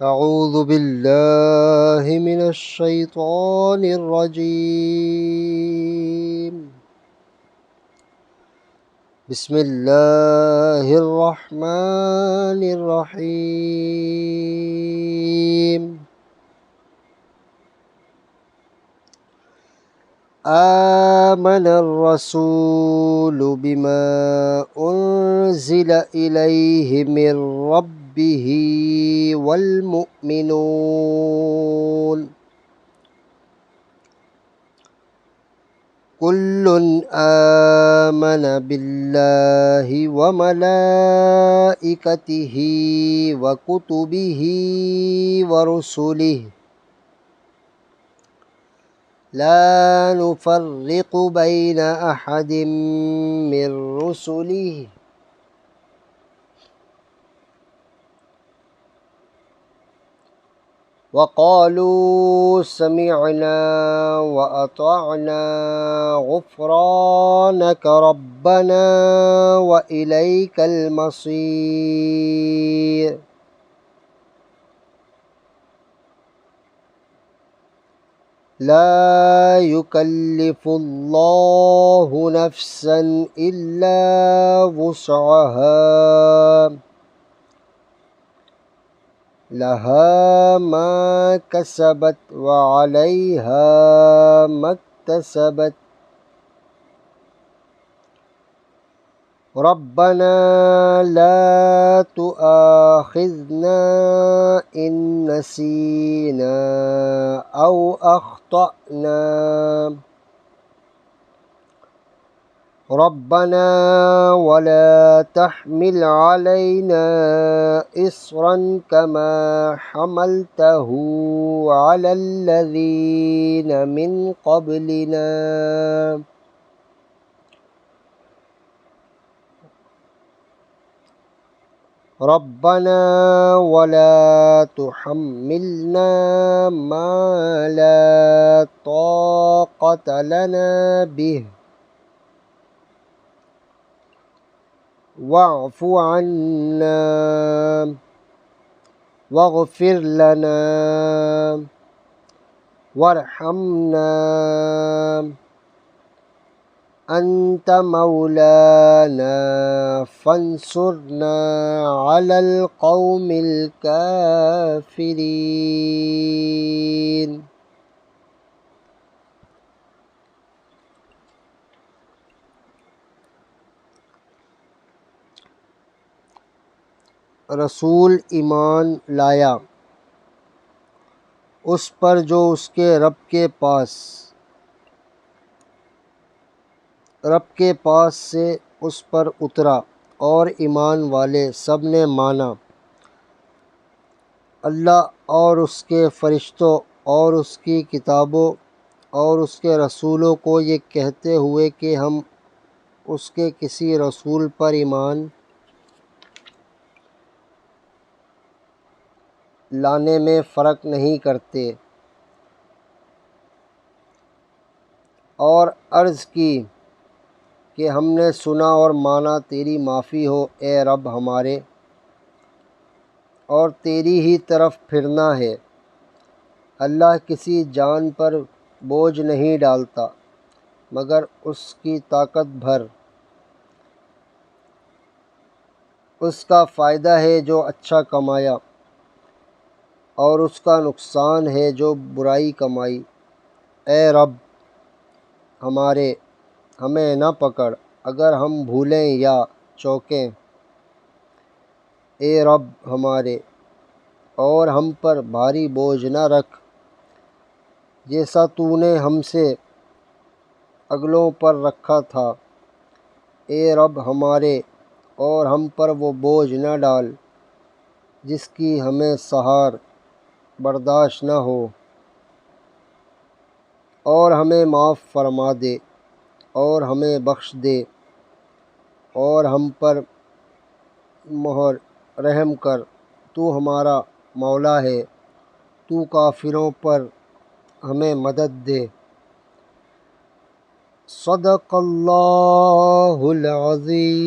أعوذ بالله من الشيطان الرجيم. بسم الله الرحمن الرحيم. آمن الرسول بما أنزل إليه من ربه والمؤمنون كل آمن بالله وملائكته وكتبه ورسله لا نفرق بين أحد من رسله وقالوا سمعنا وأطعنا غفرانك ربنا وإليك المصير. لا يكلف الله نفسا إلا وسعها لها ما كسبت وعليها ما اكتسبت ربنا لا تؤاخذنا إن نسينا أو أخطأنا ربنا ولا تحمل علينا إصرا كما حملته على الذين من قبلنا ربنا ولا تحملنا ما لا طاقة لنا به واعف عنا واغفر لنا وارحمنا أنت مولانا فانصرنا على القوم الكافرين. रसूल ईमान लाया उस पर जो उसके रब के पास से उस पर उतरा और ईमान वाले सब ने माना अल्लाह और उसके फ़रिश्तों और उसकी किताबों और उसके रसूलों को ये कहते हुए कि हम उसके किसी रसूल पर ईमान लाने में फ़र्क नहीं करते और अर्ज़ की कि हमने सुना और माना तेरी माफ़ी हो ए रब हमारे और तेरी ही तरफ फिरना है। अल्लाह किसी जान पर बोझ नहीं डालता मगर उसकी ताकत भर। उसका फ़ायदा है जो अच्छा कमाया और उसका नुकसान है जो बुराई कमाई। ए रब हमारे हमें न पकड़ अगर हम भूलें या चौकें। ए रब हमारे और हम पर भारी बोझ न रख जैसा तूने हमसे अगलों पर रखा था। ए रब हमारे और हम पर वो बोझ न डाल जिसकी हमें सहार बर्दाश्त न हो और हमें माफ़ फरमा दे और हमें बख्श दे और हम पर मोहर रहम कर। तू हमारा मौला है, तू काफिरों पर हमें मदद दे। सदक़ल्लाहुल अज़ीम।